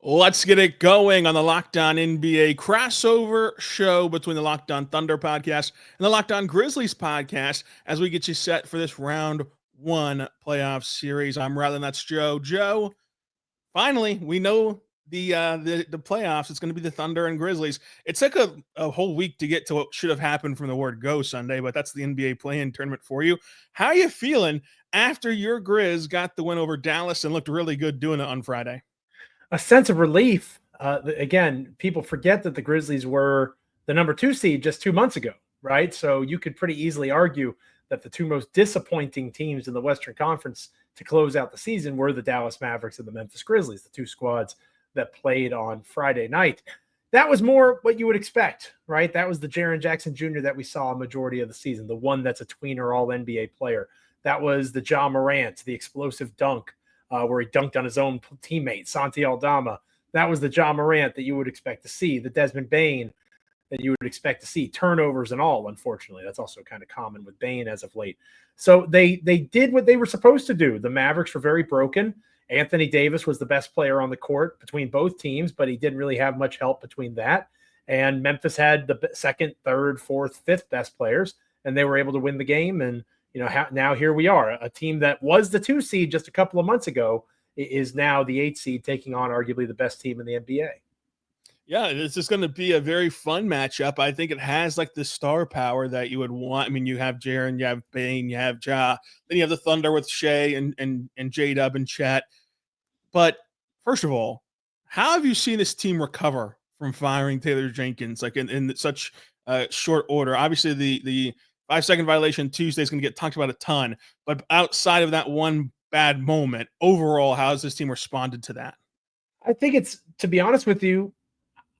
Let's get it going on the Locked On NBA crossover show between the Locked On Thunder podcast and the Locked On Grizzlies podcast as we get you set for this round one playoff series. I'm Rylan, that's Joe. Joe, finally, we know the playoffs. It's going to be the Thunder and Grizzlies. It took a whole week to get to what should have happened from the word go Sunday, but that's the NBA play-in tournament for you. How are you feeling after your Grizz got the win over Dallas and looked really good doing it on Friday? A sense of relief. Again, people forget that the Grizzlies were the number 2 seed just 2 months ago, right? So you could pretty easily argue that the two most disappointing teams in the Western Conference to close out the season were the Dallas Mavericks and the Memphis Grizzlies, the two squads that played on Friday night. That was more what you would expect, right? That was the Jaren Jackson Jr. that we saw a majority of the season, the one that's a tweener all-NBA player. That was the Ja Morant, the explosive dunk, where he dunked on his own teammate, Santi Aldama. That was the Ja Morant that you would expect to see, the Desmond Bane that you would expect to see, turnovers and all, unfortunately. That's also kind of common with Bane as of late. So they did what they were supposed to do. The Mavericks were very broken. Anthony Davis was the best player on the court between both teams, but he didn't really have much help between that. And Memphis had the second, third, fourth, fifth best players, and they were able to win the game. And now here we are. A team that was the 2 seed just a couple of months ago is now the 8 seed, taking on arguably the best team in the NBA. Yeah, this is going to be a very fun matchup. I think it has like the star power that you would want. I mean, you have Jaren, you have Bane, you have Ja, then you have the Thunder with Shea and J-Dub and Chet. But first of all, how have you seen this team recover from firing Taylor Jenkins like in such short order? Obviously, the 5-second violation Tuesday is going to get talked about a ton, but outside of that one bad moment, overall, how has this team responded to that? I think it's, to be honest with you,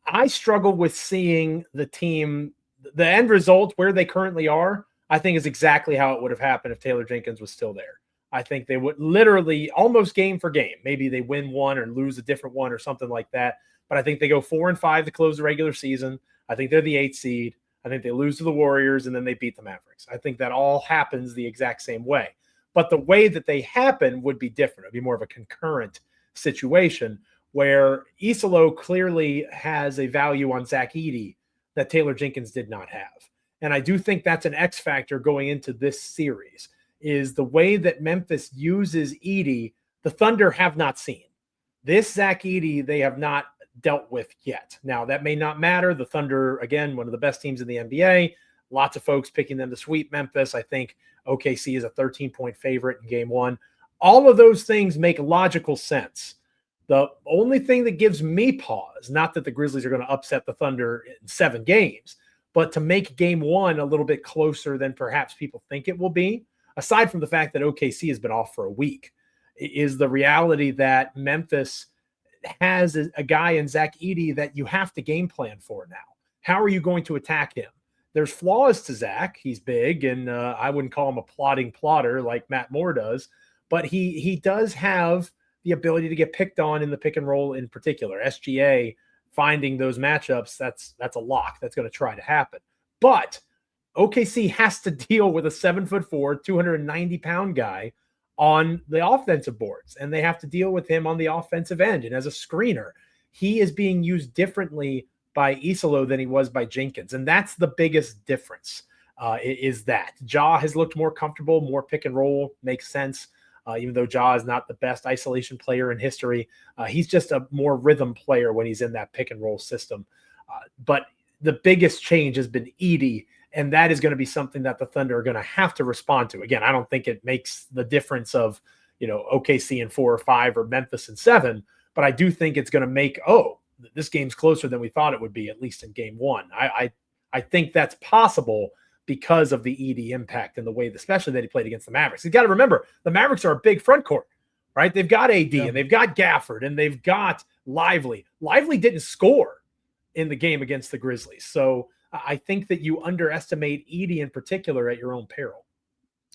I struggle with seeing the team, the end result where they currently are, I think is exactly how it would have happened if Taylor Jenkins was still there. I think they would literally almost game for game. Maybe they win one or lose a different one or something like that. But I think they go 4-5 to close the regular season. I think they're the 8 seed. I think they lose to the Warriors and then they beat the Mavericks. I think that all happens the exact same way. But the way that they happen would be different. It would be more of a concurrent situation where Isolo clearly has a value on Zach Edey that Taylor Jenkins did not have. And I do think that's an X factor going into this series, is the way that Memphis uses Edey, the Thunder have not seen. This Zach Edey, they have not dealt with yet. Now, that may not matter. The Thunder, again, one of the best teams in the NBA. Lots of folks picking them to sweep Memphis. I think OKC is a 13-point favorite in game one. All of those things make logical sense. The only thing that gives me pause, not that the Grizzlies are going to upset the Thunder in 7 games, but to make game one a little bit closer than perhaps people think it will be, aside from the fact that OKC has been off for a week, is the reality that Memphis has a guy in Zach Edey that you have to game plan for now. How are you going to attack him? There's flaws to Zach. He's big, and I wouldn't call him a plotting plotter like Matt Moore does, but he does have the ability to get picked on in the pick and roll in particular. SGA finding those matchups, that's a lock. That's going to try to happen. But OKC has to deal with a 7'4", 290-pound guy on the offensive boards, and they have to deal with him on the offensive end. And as a screener, he is being used differently by Isolo than he was by Jenkins. And that's the biggest difference, is that Ja has looked more comfortable, more pick and roll, makes sense. Even though Ja is not the best isolation player in history, he's just a more rhythm player when he's in that pick and roll system. But the biggest change has been Edey, and that is going to be something that the Thunder are going to have to respond to. Again, I don't think it makes the difference of, OKC in 4 or 5 or Memphis in 7, but I do think it's going to make, this game's closer than we thought it would be, at least in game one. I think that's possible because of the Edey impact and the way, especially that he played against the Mavericks. You got to remember, the Mavericks are a big front court, right? They've got AD and they've got Gafford and they've got Lively. Lively didn't score in the game against the Grizzlies. So I think that you underestimate Edey in particular at your own peril.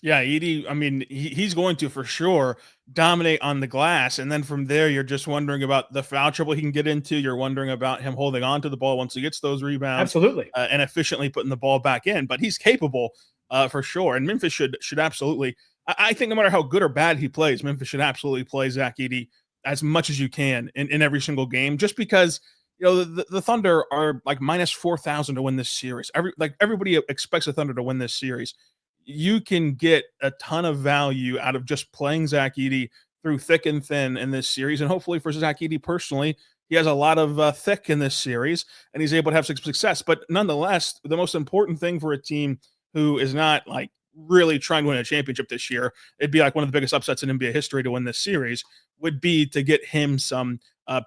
Yeah, Edey, I mean, he's going to for sure dominate on the glass. And then from there, you're just wondering about the foul trouble he can get into. You're wondering about him holding on to the ball once he gets those rebounds. Absolutely. And efficiently putting the ball back in. But he's capable for sure. And Memphis should absolutely – I think no matter how good or bad he plays, Memphis should absolutely play Zach Edey as much as you can in every single game, just because the Thunder are like minus 4,000 to win this series. Everybody expects the Thunder to win this series. You can get a ton of value out of just playing Zach Edey through thick and thin in this series, and hopefully for Zach Edey personally, he has a lot of thick in this series, and he's able to have some success. But nonetheless, the most important thing for a team who is not like really trying to win a championship this year, it'd be like one of the biggest upsets in NBA history to win this series, would be to get him some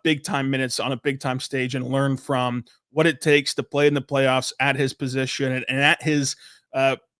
big time minutes on a big time stage and learn from what it takes to play in the playoffs at his position and at his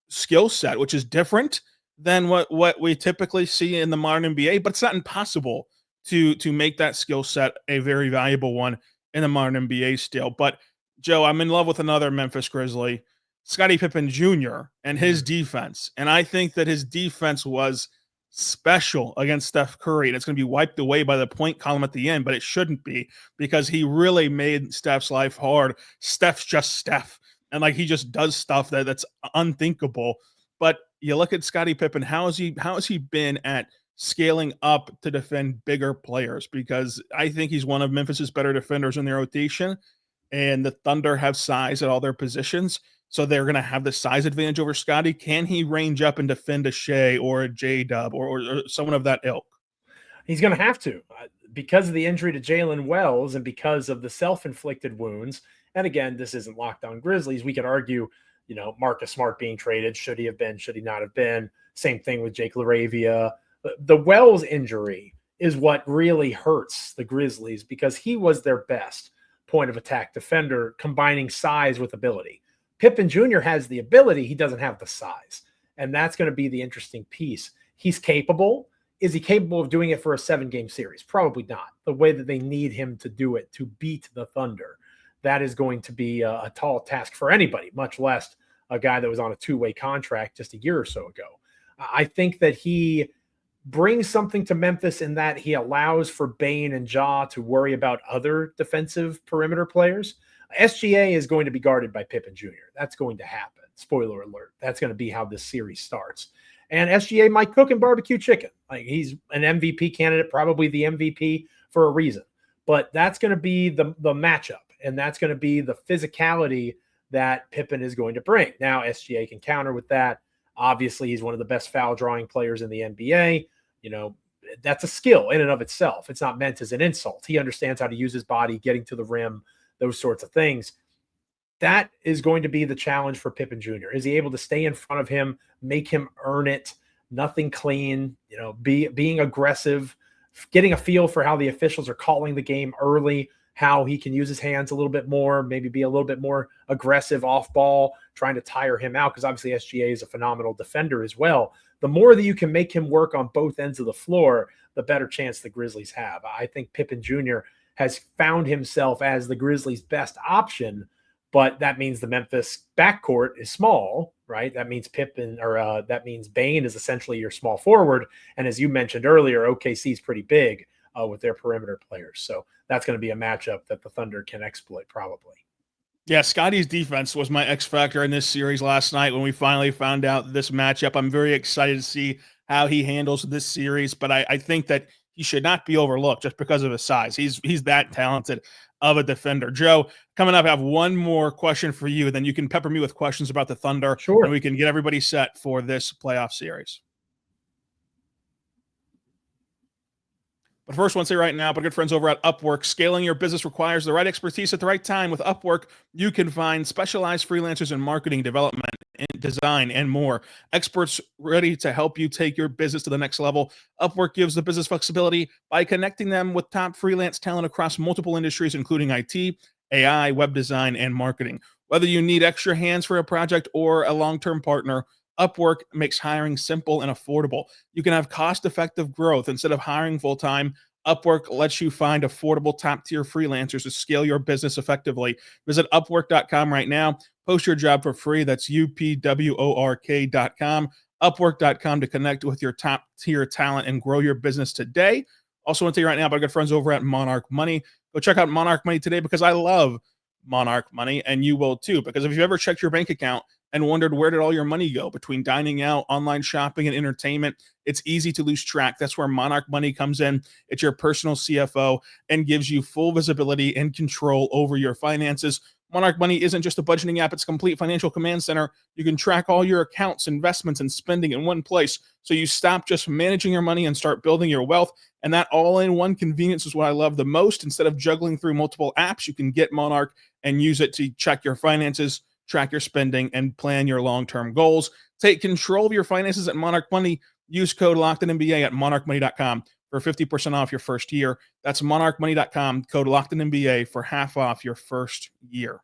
skill set, which is different than what we typically see in the modern NBA, but it's not impossible to make that skill set a very valuable one in the modern NBA still. But Joe, I'm in love with another Memphis Grizzly, Scottie Pippen Jr. and his defense. And I think that his defense was special against Steph Curry, and it's going to be wiped away by the point column at the end, but it shouldn't be, because he really made Steph's life hard. Steph's just Steph, and like he just does stuff that's unthinkable. But you look at Scottie Pippen, how has he been at scaling up to defend bigger players? Because I think he's one of Memphis's better defenders in their rotation, and the Thunder have size at all their positions, so they're going to have the size advantage over Scottie. Can he range up and defend a Shea or a J-Dub or someone of that ilk? He's going to have to, because of the injury to Jalen Wells and because of the self-inflicted wounds. And again, this isn't Locked On Grizzlies. We could argue, Marcus Smart being traded. Should he have been? Should he not have been? Same thing with Jake LaRavia. The Wells injury is what really hurts the Grizzlies, because he was their best point of attack defender, combining size with ability. Pippen Jr. has the ability. He doesn't have the size. And that's going to be the interesting piece. He's capable. Is he capable of doing it for a 7-game series? Probably not. The way that they need him to do it to beat the Thunder, that is going to be a tall task for anybody, much less a guy that was on a 2-way contract just a year or so ago. I think that he brings something to Memphis in that he allows for Bane and Ja to worry about other defensive perimeter players. SGA is going to be guarded by Pippen Jr. That's going to happen. Spoiler alert. That's going to be how this series starts. And SGA might cook and barbecue chicken. Like, he's an MVP candidate, probably the MVP for a reason. But that's going to be the matchup, and that's going to be the physicality that Pippen is going to bring. Now, SGA can counter with that. Obviously, he's one of the best foul drawing players in the NBA. That's a skill in and of itself. It's not meant as an insult. He understands how to use his body, getting to the rim, those sorts of things. That is going to be the challenge for Pippen Jr. Is he able to stay in front of him, make him earn it, nothing clean, being aggressive, getting a feel for how the officials are calling the game early, how he can use his hands a little bit more, maybe be a little bit more aggressive off ball, trying to tire him out, because obviously SGA is a phenomenal defender as well. The more that you can make him work on both ends of the floor, the better chance the Grizzlies have. I think Pippen Jr. has found himself as the Grizzlies' best option, but that means the Memphis backcourt is small, right? That means that means Bane is essentially your small forward. And as you mentioned earlier, OKC is pretty big with their perimeter players. So that's going to be a matchup that the Thunder can exploit probably. Yeah, Scottie's defense was my X factor in this series last night when we finally found out this matchup. I'm very excited to see how he handles this series, but I think that he should not be overlooked just because of his size. He's that talented of a defender. Joe, coming up, I have one more question for you, then you can pepper me with questions about the Thunder. Sure. And we can get everybody set for this playoff series. But first, I want to say right now, but good friends over at Upwork, scaling your business requires the right expertise at the right time. With Upwork, you can find specialized freelancers in marketing, development, and design, and more. Experts ready to help you take your business to the next level. Upwork gives the business flexibility by connecting them with top freelance talent across multiple industries, including IT, AI, web design, and marketing. Whether you need extra hands for a project or a long-term partner, Upwork makes hiring simple and affordable. You can have cost-effective growth instead of hiring full-time. Upwork lets you find affordable top-tier freelancers to scale your business effectively. Visit Upwork.com right now. Post your job for free. That's UPWORK.com. Upwork.com to connect with your top-tier talent and grow your business today. Also want to tell you right now about our good friends over at Monarch Money. Go check out Monarch Money today, because I love Monarch Money, and you will too. Because if you've ever checked your bank account, and wondered where did all your money go between dining out, online shopping, and entertainment? It's easy to lose track. That's where Monarch Money comes in. It's your personal CFO and gives you full visibility and control over your finances. Monarch Money isn't just a budgeting app, it's a complete financial command center. You can track all your accounts, investments, and spending in one place. So you stop just managing your money and start building your wealth. And that all-in-one convenience is what I love the most. Instead of juggling through multiple apps, you can get Monarch and use it to check your finances, track your spending, and plan your long-term goals. Take control of your finances at Monarch Money. Use code LOCKEDONNBA at monarchmoney.com for 50% off your first year. That's monarchmoney.com, code LOCKEDONNBA for half off your first year.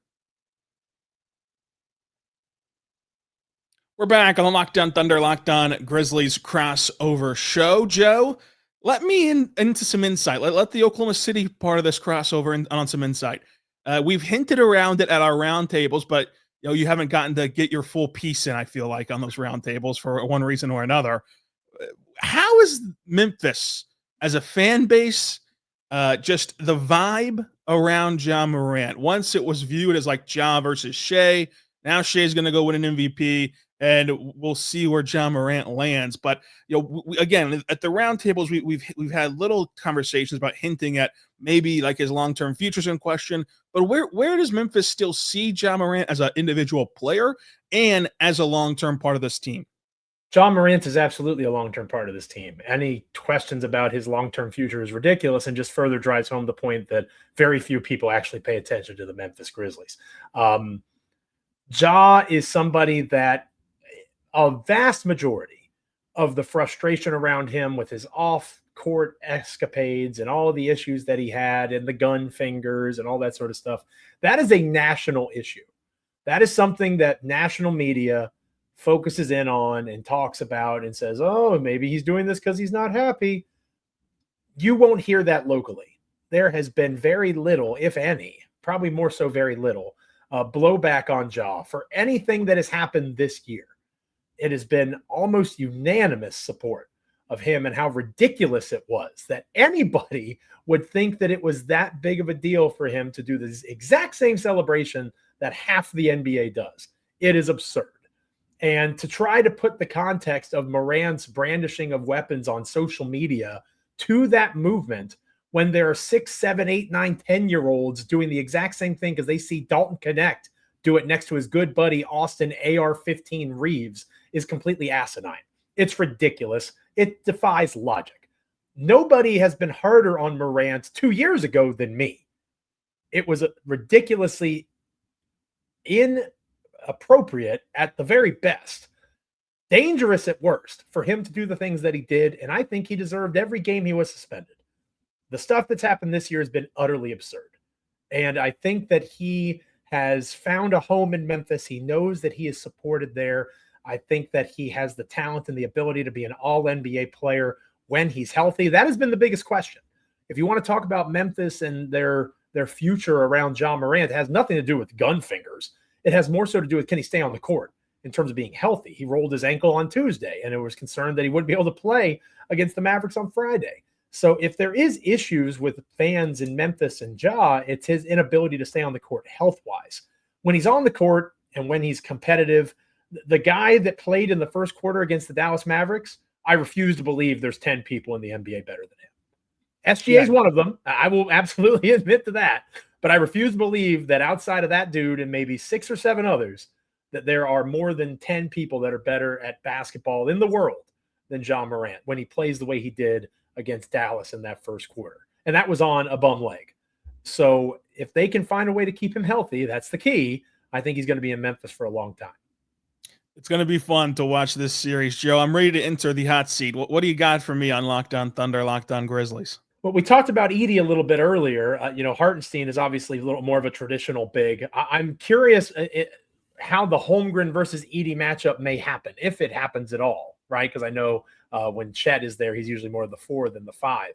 We're back on the Locked On Thunder, Locked On Grizzlies crossover show. Joe, let me into some insight. Let the Oklahoma City part of this crossover on some insight. We've hinted around it at our roundtables, but you haven't gotten to get your full piece in, I feel like, on those roundtables for one reason or another. How is Memphis as a fan base, just the vibe around Ja Morant? Once it was viewed as like Ja versus Shea. Now Shea's going to go win an MVP, and we'll see where Ja Morant lands. But again, at the roundtables, we've had little conversations about hinting at maybe like his long-term futures in question. But where does Memphis still see Ja Morant as an individual player and as a long-term part of this team? Ja Morant is absolutely a long-term part of this team. Any questions about his long-term future is ridiculous and just further drives home the point that very few people actually pay attention to the Memphis Grizzlies. Ja is somebody that a vast majority of the frustration around him with his off-court escapades and all of the issues that he had and the gun fingers and all that sort of stuff, that is a national issue. That is something that national media focuses in on and talks about and says, oh, maybe he's doing this because he's not happy. You won't hear that locally. There has been very little, if any, probably more so very little, blowback on Ja for anything that has happened this year. It has been almost unanimous support of him and how ridiculous it was that anybody would think that it was that big of a deal for him to do this exact same celebration that half the NBA does. It is absurd. And to try to put the context of Morant's brandishing of weapons on social media to that movement when there are 6, 7, 8, 9, 10-year-olds doing the exact same thing because they see Dalton Connect do it next to his good buddy Austin AR-15 Reeves is completely asinine. It's ridiculous. It defies logic. Nobody has been harder on Morant 2 years ago than me. It was ridiculously inappropriate at the very best, dangerous at worst for him to do the things that he did, and I think he deserved every game he was suspended. The stuff that's happened this year has been utterly absurd, and I think that he has found a home in Memphis. He knows that he is supported there. I think that he has the talent and the ability to be an all-NBA player when he's healthy. That has been the biggest question. If you want to talk about Memphis and their future around Ja Morant, it has nothing to do with gun fingers. It has more so to do with, can he stay on the court in terms of being healthy? He rolled his ankle on Tuesday, and it was concerned that he wouldn't be able to play against the Mavericks on Friday. So if there is issues with fans in Memphis and Ja, it's his inability to stay on the court health-wise. When he's on the court and when he's competitive, the guy that played in the first quarter against the Dallas Mavericks, I refuse to believe there's 10 people in the NBA better than him. SGA is one of them. I will absolutely admit to that. But I refuse to believe that outside of that dude and maybe 6 or 7 others, that there are more than 10 people that are better at basketball in the world than Ja Morant when he plays the way he did against Dallas in that first quarter. And that was on a bum leg. So if they can find a way to keep him healthy, that's the key. I think he's going to be in Memphis for a long time. It's going to be fun to watch this series, Joe. I'm ready to enter the hot seat. What do you got for me on Locked On Thunder, Locked On Grizzlies? Well, we talked about Edey a little bit earlier. Hartenstein is obviously a little more of a traditional big. I'm curious how the Holmgren versus Edey matchup may happen, if it happens at all, right? Because I know when Chet is there, he's usually more of the 4 than the 5.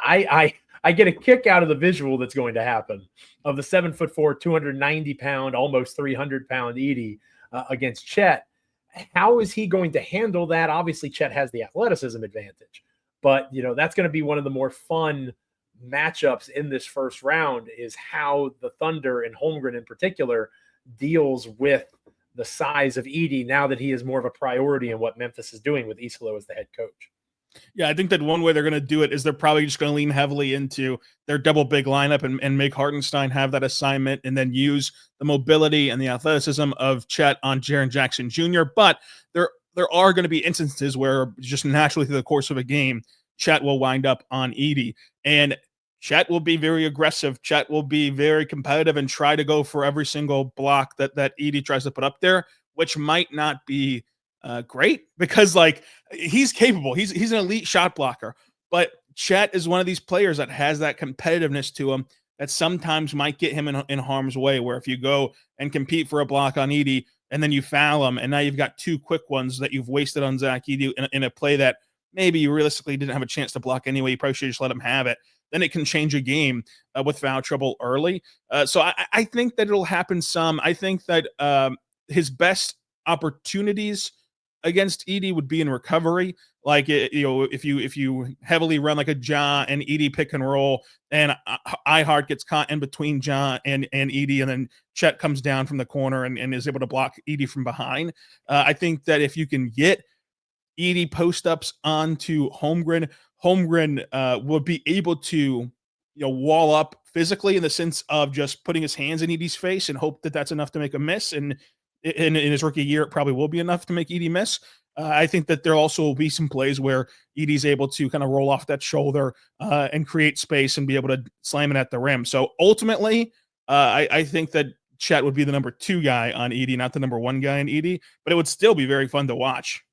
I get a kick out of the visual that's going to happen of the 7'4", 290-pound, almost 300-pound Edey against Chet. How is he going to handle that? Obviously, Chet has the athleticism advantage. But, that's going to be one of the more fun matchups in this first round is how the Thunder and Holmgren in particular deals with the size of Edey now that he is more of a priority in what Memphis is doing with Isolo as the head coach. Yeah, I think that one way they're going to do it is they're probably just going to lean heavily into their double big lineup and make Hartenstein have that assignment and then use the mobility and the athleticism of Chet on Jaren Jackson Jr. But there are going to be instances where just naturally through the course of a game, Chet will wind up on Edey. And Chet will be very aggressive. Chet will be very competitive and try to go for every single block that Edey tries to put up there, which might not be great because like he's capable. He's an elite shot blocker, but Chet is one of these players that has that competitiveness to him that sometimes might get him in harm's way. Where if you go and compete for a block on Edey and then you foul him, and now you've got two quick ones that you've wasted on Zach Edey in a play that maybe you realistically didn't have a chance to block anyway. You probably should just let him have it. Then it can change a game with foul trouble early. So I think that it'll happen some. I think that his best opportunities against Edey would be in recovery. Like, if you heavily run like a Ja and Edey pick and roll, and Ihart gets caught in between Ja and Edey, and then Chet comes down from the corner and is able to block Edey from behind. I think that if you can get Edey post-ups onto Holmgren would be able to, wall up physically in the sense of just putting his hands in Edey's face and hope that that's enough to make a miss. And in his rookie year, it probably will be enough to make Edey miss. I think that there also will be some plays where Edey's able to kind of roll off that shoulder and create space and be able to slam it at the rim. So ultimately, I think that Chet would be the number 2 guy on Edey, not the number 1 guy on Edey, but it would still be very fun to watch.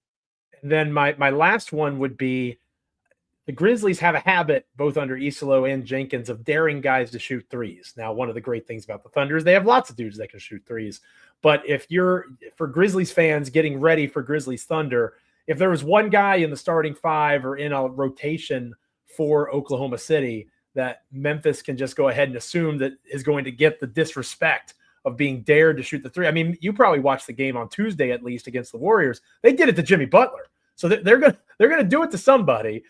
And then my last one would be the Grizzlies have a habit, both under Isolo and Jenkins, of daring guys to shoot threes. Now, one of the great things about the Thunder is they have lots of dudes that can shoot threes. But for Grizzlies fans getting ready for Grizzlies Thunder, if there was one guy in the starting 5 or in a rotation for Oklahoma City that Memphis can just go ahead and assume that is going to get the disrespect of being dared to shoot the three. I mean, you probably watched the game on Tuesday, at least against the Warriors. They did it to Jimmy Butler. So they're gonna do it to somebody.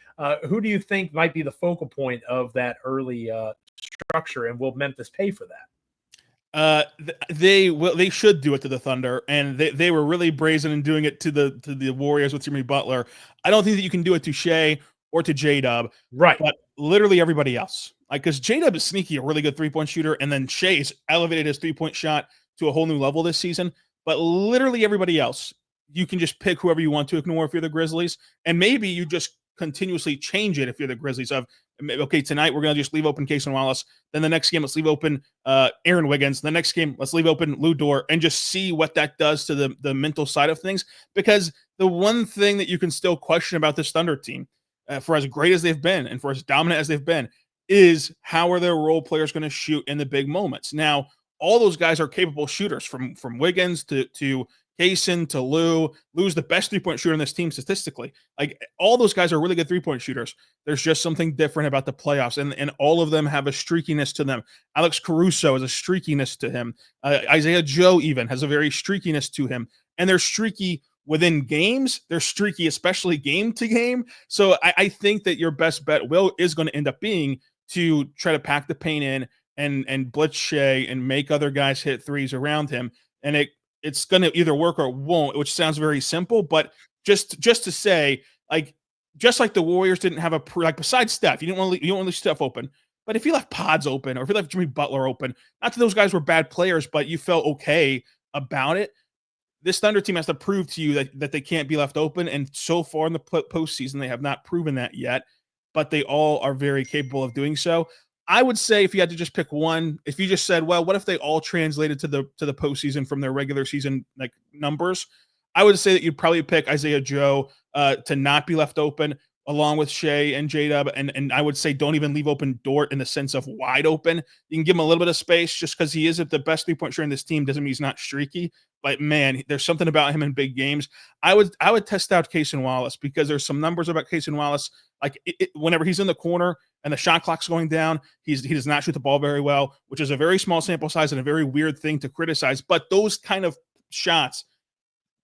Who do you think might be the focal point of that early structure, and will Memphis pay for that? They should do it to the Thunder, and they were really brazen in doing it to the Warriors with Jimmy Butler. I don't think that you can do it to Shea or to J-Dub, right? But literally everybody else, like, because J-Dub is sneaky, a really good 3-point shooter, and then Shea's elevated his 3-point shot to a whole new level this season. But literally everybody else, you can just pick whoever you want to ignore if you're the Grizzlies, and maybe you just continuously change it if you're the Grizzlies. Of, okay, tonight we're going to just leave open Cason Wallace. Then the next game, let's leave open Aaron Wiggins. The next game, let's leave open Lou Dort, and just see what that does to the mental side of things. Because the one thing that you can still question about this Thunder team, for as great as they've been and for as dominant as they've been, is how are their role players going to shoot in the big moments. Now, all those guys are capable shooters, from Wiggins to Cason to Lou. Lou's the best 3-point shooter in this team statistically. Like, all those guys are really good 3-point shooters. There's just something different about the playoffs, and all of them have a streakiness to them. Alex Caruso has a streakiness to him. Isaiah Joe even has a very streakiness to him, and they're streaky within games. They're streaky, especially game to game. So I think that your best bet is going to end up being to try to pack the paint in and blitz Shea and make other guys hit threes around him, and it's going to either work or it won't, which sounds very simple, but just to say, like, just like the Warriors didn't have besides Steph, you don't want to leave Steph open, but if you left Pods open, or if you left Jimmy Butler open, not that those guys were bad players, but you felt okay about it. This Thunder team has to prove to you that they can't be left open, and so far in the postseason, they have not proven that yet, but they all are very capable of doing so. I would say if you had to just pick one, if you just said, well, what if they all translated to the postseason from their regular season like numbers, I would say that you'd probably pick Isaiah Joe to not be left open, along with Shea and J-Dub, and I would say don't even leave open Dort in the sense of wide open. You can give him a little bit of space just because he isn't the best 3-point shooter in this team. Doesn't mean he's not streaky, but man, there's something about him in big games. I would test out Cason Wallace, because there's some numbers about Cason Wallace. Like, whenever he's in the corner and the shot clock's going down, he does not shoot the ball very well, which is a very small sample size and a very weird thing to criticize. But those kind of shots,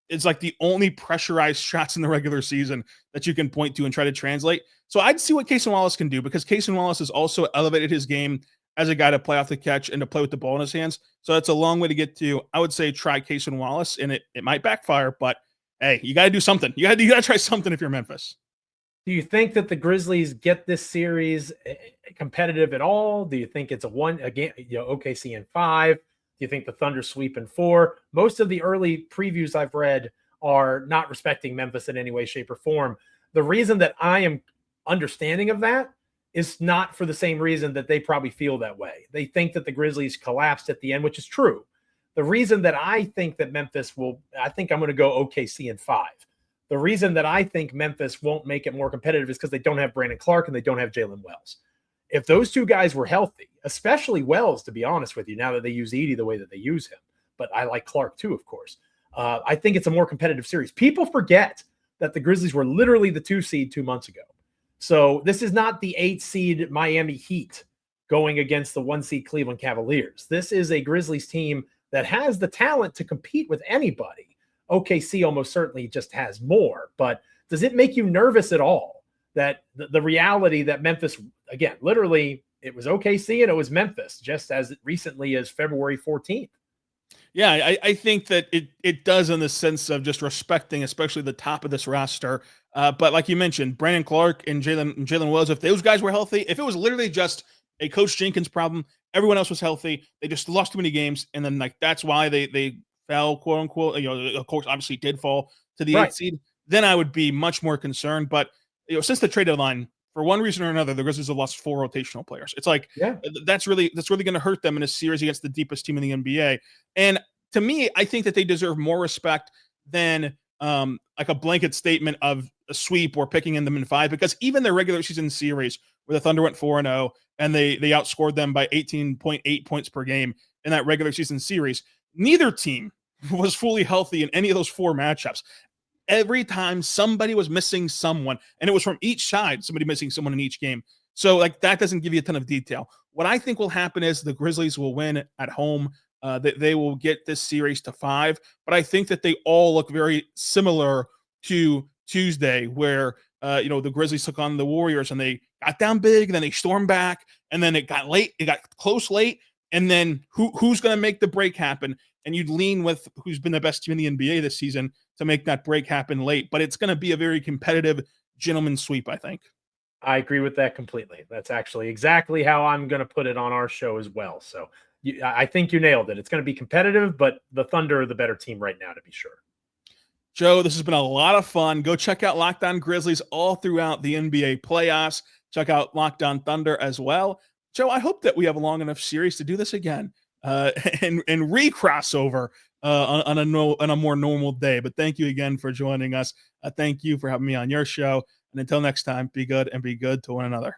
it's like the only pressurized shots in the regular season that you can point to and try to translate. So I'd see what Cason Wallace can do, because Cason Wallace has also elevated his game as a guy to play off the catch and to play with the ball in his hands. So it's a long way to get to, I would say, try Cason Wallace, and it might backfire, but hey, you got to do something. You got to try something if you're Memphis. Do you think that the Grizzlies get this series competitive at all? Do you think it's a one again, OKC in 5? Do you think the Thunder sweep in 4? Most of the early previews I've read are not respecting Memphis in any way, shape, or form. The reason that I am understanding of that is not for the same reason that they probably feel that way. They think that the Grizzlies collapsed at the end, which is true. The reason that I think that Memphis will, I think I'm going to go OKC in 5. The reason that I think Memphis won't make it more competitive is because they don't have Brandon Clark and they don't have Jalen Wells. If those two guys were healthy, especially Wells, to be honest with you, now that they use Edey the way that they use him, but I like Clark too, of course. I think it's a more competitive series. People forget that the Grizzlies were literally the 2 seed 2 months ago. So this is not the 8 seed Miami Heat going against the 1 seed Cleveland Cavaliers. This is a Grizzlies team that has the talent to compete with anybody. OKC almost certainly just has more, but does it make you nervous at all that the reality that Memphis, again, literally it was OKC and it was Memphis just as recently as February 14th? Yeah, I think that it does in the sense of just respecting, especially the top of this roster. But like you mentioned, Brandon Clark and Jalen Wells, if those guys were healthy, if it was literally just a Coach Jenkins problem, everyone else was healthy, they just lost too many games, and then like that's why they fell, quote unquote. Of course, obviously did fall to the 8th seed. Then I would be much more concerned. But since the trade deadline, for one reason or another, the Grizzlies have lost 4 rotational players. It's like that's really going to hurt them in a series against the deepest team in the NBA. And to me, I think that they deserve more respect than like a blanket statement of a sweep or picking in them in 5, because even their regular season series where the Thunder went 4-0 and they outscored them by 18.8 points per game in that regular season series, neither team was fully healthy in any of those 4 matchups. Every time somebody was missing someone, and it was from each side, somebody missing someone in each game. So like that doesn't give you a ton of detail. What I think will happen is the Grizzlies will win at home. That they will get this series to 5, but I think that they all look very similar to Tuesday, where the Grizzlies took on the Warriors and they got down big, and then they stormed back, and then it got late, it got close late, and then who's going to make the break happen? And you'd lean with who's been the best team in the NBA this season to make that break happen late, but it's going to be a very competitive gentleman's sweep, I think. I agree with that completely. That's actually exactly how I'm going to put it on our show as well. So I think you nailed it. It's going to be competitive, but the Thunder are the better team right now, to be sure. Joe, this has been a lot of fun. Go check out Locked On Grizzlies all throughout the NBA playoffs. Check out Locked On Thunder as well. Joe, I hope that we have a long enough series to do this again and re-crossover on a more normal day. But thank you again for joining us. Thank you for having me on your show. And until next time, be good and be good to one another.